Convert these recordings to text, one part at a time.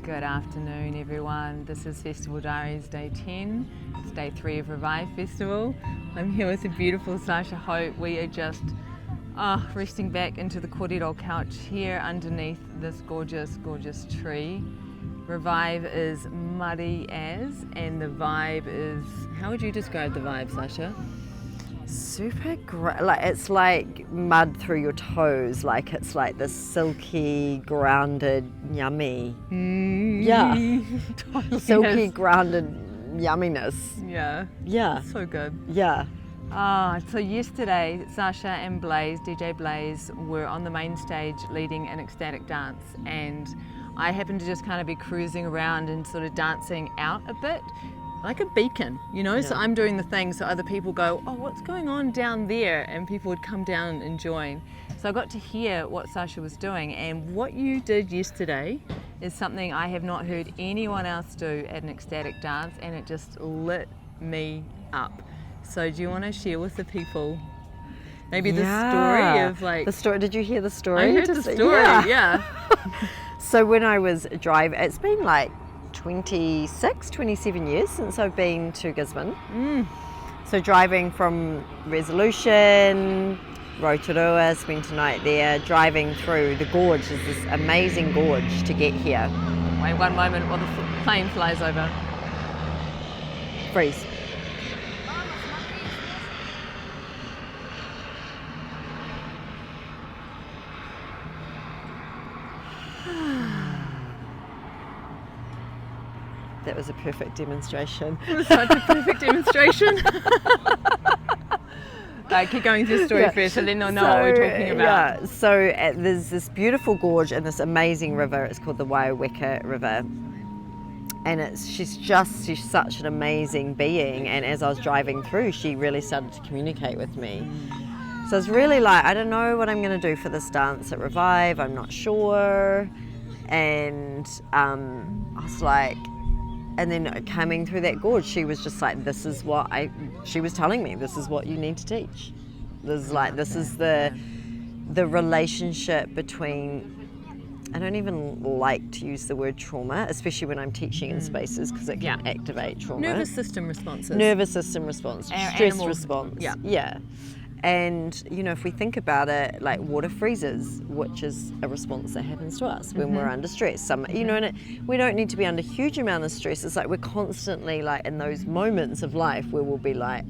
Good afternoon, everyone. This is Festival Diaries Day 10. It's Day 3 of Revive Festival. I'm here with the beautiful Sarsha Hope. We are just resting back into the Kōrero Couch here underneath this gorgeous, gorgeous tree. Revive is muddy as, and the vibe is, how would you describe the vibe, Sarsha? Super great. Like, it's like mud through your toes. Like, it's like this silky, grounded, yummy. Yeah. Totally Silky, is. grounded yumminess. Yeah. Yeah. So good. Yeah. So yesterday, Sarsha and Blaze, DJ Blaze, were on the main stage leading an ecstatic dance, and I happened to just kind of be cruising around and sort of dancing out a bit, like a beacon, you know? Yeah. So I'm doing the thing so other people go, oh, what's going on down there? And people would come down and join. So I got to hear what Sarsha was doing, and what you did yesterday is something I have not heard anyone else do at an ecstatic dance, and it just lit me up. So do you want to share with the people maybe the story of like... The story, did you hear the story? I heard the story, yeah. So when I was driving, it's been like 27 years since I've been to Gisborne. So driving from Resolution, Rotorua, spent a night there, driving through the gorge, is this amazing gorge to get here. Wait one moment while the plane flies over. Freeze. That was a perfect demonstration. It was such a perfect demonstration. Keep going through the story first, so then they'll know what we're talking about. Yeah, so there's this beautiful gorge and this amazing river. It's called the Waiaweka River. And she's such an amazing being. And as I was driving through, she really started to communicate with me. So I was really like, I don't know what I'm going to do for this dance at Revive. I'm not sure. And I was like, and then coming through that gorge, she was just like, she was telling me, this is what you need to teach. This is the relationship between, I don't even like to use the word trauma, especially when I'm teaching in spaces, because it can activate trauma. Nervous system responses. Stress response. Yeah. And, you know, if we think about it, like water freezes, which is a response that happens to us when we're under stress. You know, and we don't need to be under a huge amount of stress. It's like we're constantly like in those moments of life where we'll be like,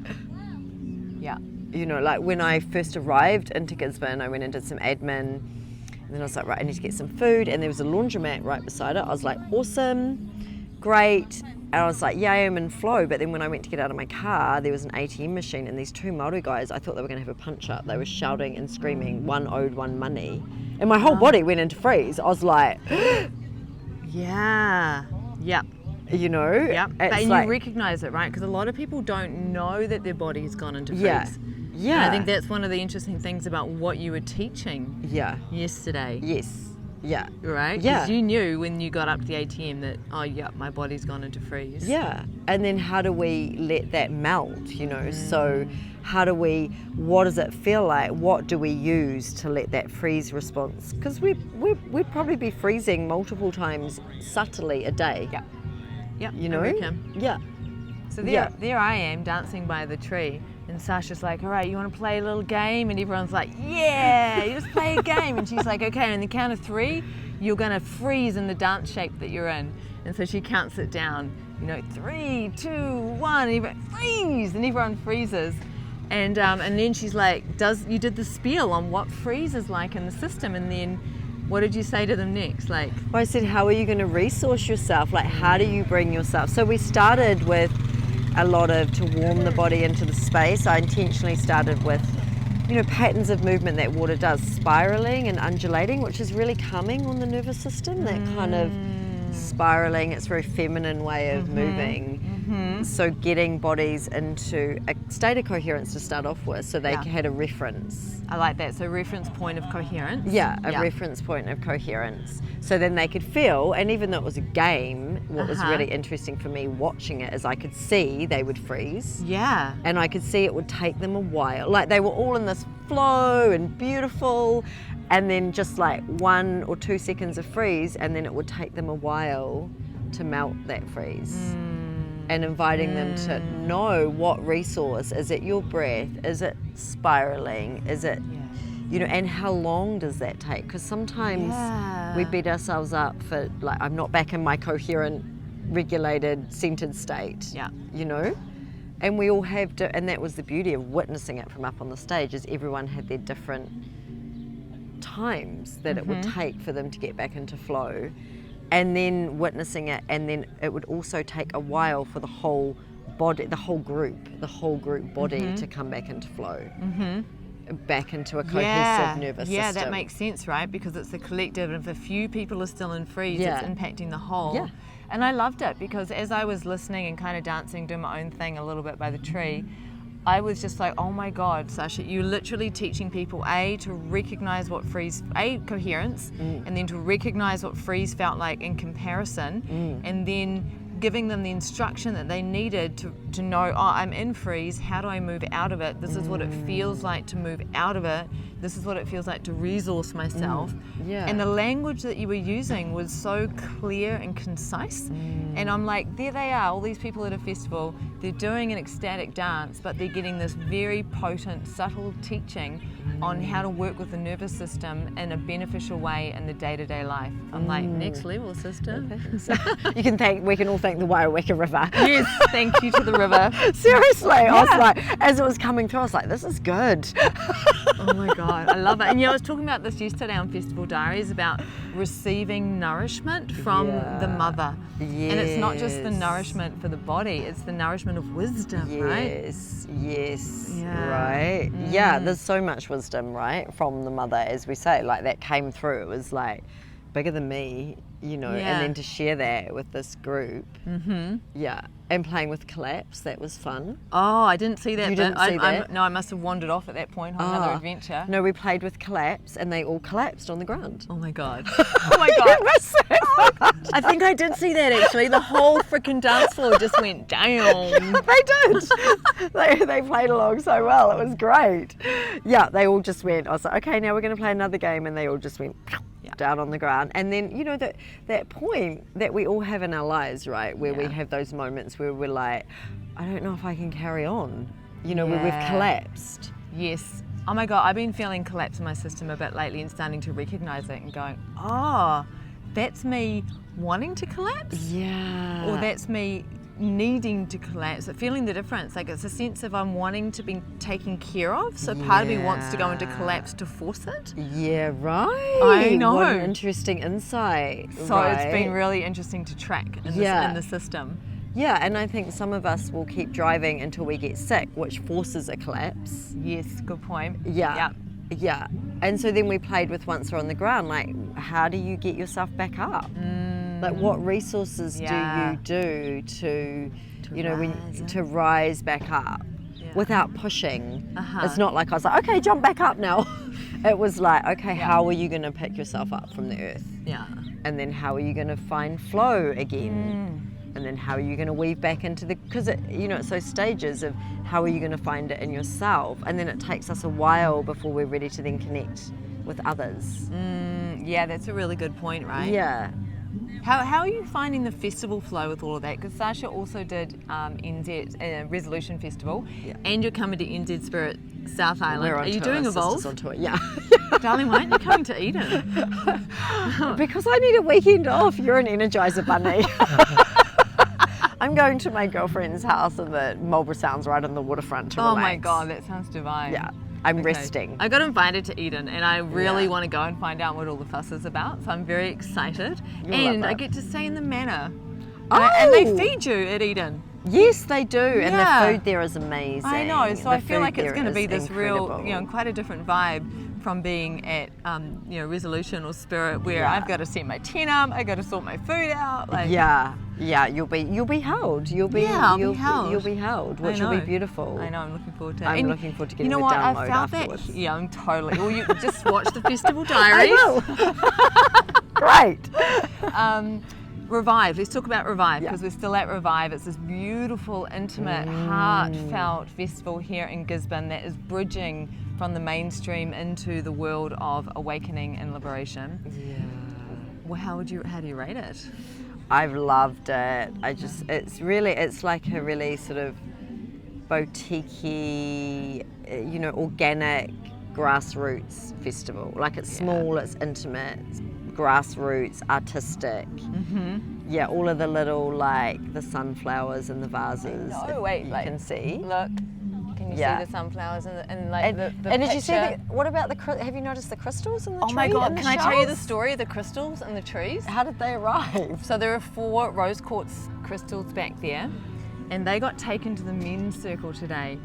you know, like when I first arrived into Gisborne, I went and did some admin, and then I was like, right, I need to get some food, and there was a laundromat right beside it. I was like, awesome, great. And I was like, yeah, I am in flow. But then when I went to get out of my car, there was an ATM machine, and these two Māori guys, I thought they were going to have a punch up. They were shouting and screaming, one owed one money. And my whole body went into freeze. I was like, yeah. You know? Yeah. But you recognize it, right? Because a lot of people don't know that their body has gone into freeze. Yeah. And I think that's one of the interesting things about what you were teaching yesterday. Yes. Yeah. Right? Yeah. Because you knew when you got up to the ATM that, my body's gone into freeze. Yeah. And then how do we let that melt, you know? So what does it feel like? What do we use to let that freeze response? Because we'd probably be freezing multiple times subtly a day. Yeah. You know? Yeah. So there I am dancing by the tree. And Sarsha's like, all right, you want to play a little game? And everyone's like, yeah, you just play a game. And she's like, okay, on the count of 3, you're going to freeze in the dance shape that you're in. And so she counts it down, 3, 2, 1, and everyone freeze, and everyone freezes. And then she's like, you did the spiel on what freeze is like in the system, and then what did you say to them next? Well, I said, how are you going to resource yourself? Like, how do you bring yourself? So we started with a lot to warm the body into the space. I intentionally started with, patterns of movement that water does, spiraling and undulating, which is really calming on the nervous system, that kind of spiraling, it's a very feminine way of moving. So getting bodies into a state of coherence to start off with, so they had a reference. I like that. So reference point of coherence. Reference point of coherence. So then they could feel, and even though it was a game, what was really interesting for me watching it is I could see they would freeze. Yeah. And I could see it would take them a while. Like they were all in this flow and beautiful, and then just like 1 or 2 seconds of freeze, and then it would take them a while to melt that freeze. And inviting them to know what resource, is it your breath, is it spiraling, is it, you know, and how long does that take? Because sometimes we beat ourselves up for like, I'm not back in my coherent, regulated, centered state, you know? And we all have, and that was the beauty of witnessing it from up on the stage, is everyone had their different times that it would take for them to get back into flow. And then witnessing it, and then it would also take a while for the whole body, the whole group body to come back into flow, back into a cohesive nervous system. Yeah, that makes sense, right? Because it's the collective, and if a few people are still in freeze, it's impacting the whole. Yeah. And I loved it, because as I was listening and kind of dancing, doing my own thing a little bit by the tree, I was just like, oh my God, Sarsha, you're literally teaching people, to recognize what freeze, coherence, and then to recognize what freeze felt like in comparison, and then giving them the instruction that they needed to know, I'm in freeze, how do I move out of it? This is what it feels like to move out of it. This is what it feels like to resource myself. And the language that you were using was so clear and concise. And I'm like, there they are, all these people at a festival, they're doing an ecstatic dance, but they're getting this very potent, subtle teaching on how to work with the nervous system in a beneficial way in the day-to-day life. I'm like, next level, sister. We can all thank the Waiaweka River. Yes, thank you to the river. Seriously, I was like, as it was coming through, I was like, this is good. Oh my God, I love it. And I was talking about this yesterday on Festival Diaries, about receiving nourishment from the mother. Yes. And it's not just the nourishment for the body, it's the nourishment of wisdom, right? Yes, right. Yeah, there's so much wisdom, right, from the mother, as we say, like that came through. It was like bigger than me, you know, and then to share that with this group. And playing with collapse, that was fun. Oh, I didn't see that. You didn't see that? No, I must have wandered off at that point on another adventure. No, we played with collapse, and they all collapsed on the ground. Oh my God. Oh my God. I think I did see that actually. The whole freaking dance floor just went down. They did. They played along so well. It was great. Yeah, they all just went. I was like, okay, now we're going to play another game, and they all just went down on the ground. And then, you know, that point that we all have in our lives, right, where we have those moments where we're like, I don't know if I can carry on, you know, where we've collapsed. Yes. Oh my God, I've been feeling collapse in my system a bit lately and starting to recognize it and going, that's me wanting to collapse? Yeah. Or that's me needing to collapse, feeling the difference. Like, it's a sense of I'm wanting to be taken care of, so part of me wants to go into collapse to force it. Yeah, right. I know. What an interesting insight. So it's been really interesting to track in the system. Yeah, and I think some of us will keep driving until we get sick, which forces a collapse. Yes, good point. Yeah. And so then we played with once we're on the ground, like, how do you get yourself back up? Like, what resources do you do to you know, to rise back up without pushing? It's not like I was like, okay, jump back up now. It was like, okay, how are you going to pick yourself up from the earth? And then how are you going to find flow again? And then how are you going to weave back into because you know, it's those stages of how are you going to find it in yourself, and then it takes us a while before we're ready to then connect with others. Yeah, that's a really good point, right? Yeah. How are you finding the festival flow with all of that? Because Sarsha also did NZ Resolution Festival, and you're coming to NZ Spirit South Island. Are you doing Evolve? On tour. Yeah. Darling, why aren't you coming to Eden? Because I need a weekend off. You're an Energizer bunny. I'm going to my girlfriend's house in the Marlborough Sounds right on the waterfront to relax. Oh my God, that sounds divine. Yeah. I'm resting. I got invited to Eden, and I really want to go and find out what all the fuss is about, so I'm very excited. And I get to stay in the manor. And they feed you at Eden. Yes, they do, and the food there is amazing. I know, so I feel like it's going to be this real, you know, quite a different vibe from being at, you know, Resolution or Spirit, where I've got to set my tent up, I got to sort my food out. Like, you'll be held. You'll be held, which will be beautiful. I know, I'm looking forward to it. I'm looking forward to getting the download I felt afterwards. that. Yeah, I'm totally. Well, you just watch the Festival Diaries. I will. Great. Revive. Let's talk about Revive, because we're still at Revive. It's this beautiful, intimate, heartfelt festival here in Gisborne that is bridging from the mainstream into the world of awakening and liberation. Yeah. Well, how do you rate it? I've loved it. It's like a really sort of boutique-y, organic grassroots festival. Like it's small, it's intimate, it's grassroots, artistic. Yeah, all of the little, like the sunflowers and the vases. Oh wait, you can see. Look, can you see the sunflowers and the and did picture? you see what about have you noticed the crystals in the tree? Oh my God, and can I tell you the story of the crystals and the trees? How did they arrive? So there are 4 rose quartz crystals back there, and they got taken to the men's circle today.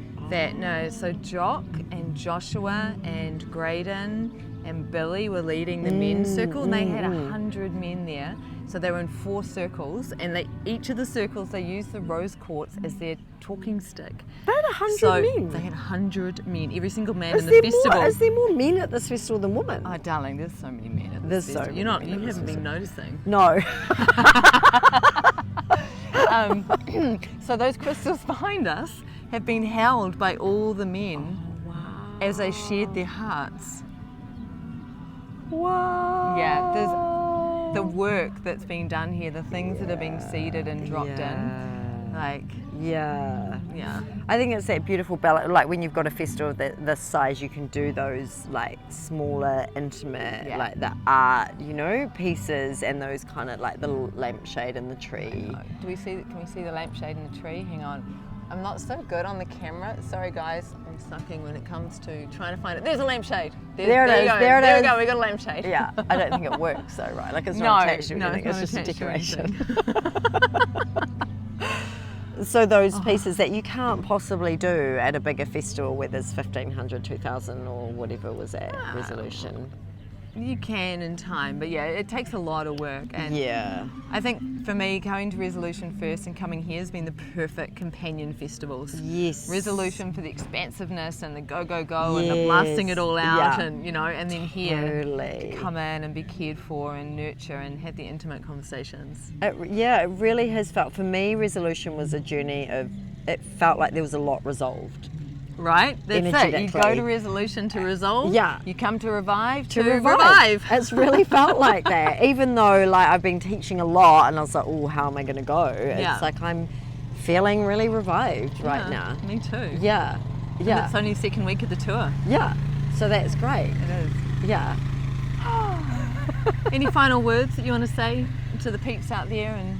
So Jock and Joshua and Graydon and Billy were leading the men's circle, and they had 100 men there. So they were in 4 circles, and each of the circles they used the rose quartz as their talking stick. They had 100 men. They had 100 men, every single man in the festival. Is there more men at this festival than women? Oh, darling, there's so many men at this festival. You haven't been noticing. No. So those crystals behind us have been held by all the men as they shared their hearts. Wow. Yeah, there's the work that's being done here, the things that are being seeded and dropped in. Like, yeah. I think it's that beautiful balance. Like when you've got a festival this size, you can do those like smaller, intimate, like the art, pieces, and those kind of like the lampshade in the tree. Can we see the lampshade in the tree? Hang on. I'm not so good on the camera. Sorry guys, I'm sucking when it comes to trying to find it. There's a lampshade. There it is. There we go. We got a lampshade. Yeah, I don't think it works though, right? Like it's not attached to anything. It's just a decoration. So those pieces that you can't possibly do at a bigger festival where there's 1,500, 2,000 or whatever was at Resolution. You can in time, but yeah, it takes a lot of work. And I think for me, going to Resolution first and coming here has been the perfect companion festivals. Yes. Resolution for the expansiveness and the go and the blasting it all out, and and then here to come in and be cared for and nurture and have the intimate conversations. It really has felt, for me, Resolution was a journey of, it felt like there was a lot resolved. Right, that's it. You go to Resolution to resolve. Yeah. You come to Revive to revive. It's really felt like that. Even though like I've been teaching a lot, and I was like, oh, how am I going to go? It's like I'm feeling really revived right now. Me too. Yeah. And it's only second week of the tour. Yeah. So that's great. It is. Yeah. Any final words that you want to say to the peeps out there and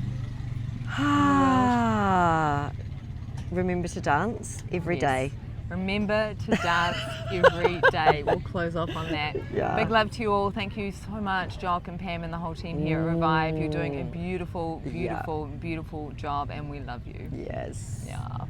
remember to dance every day. Remember to dance every day. We'll close off on that. Yeah. Big love to you all. Thank you so much, Jock and Pam and the whole team here at Revive. You're doing a beautiful, beautiful, beautiful job, and we love you. Yes. Yeah.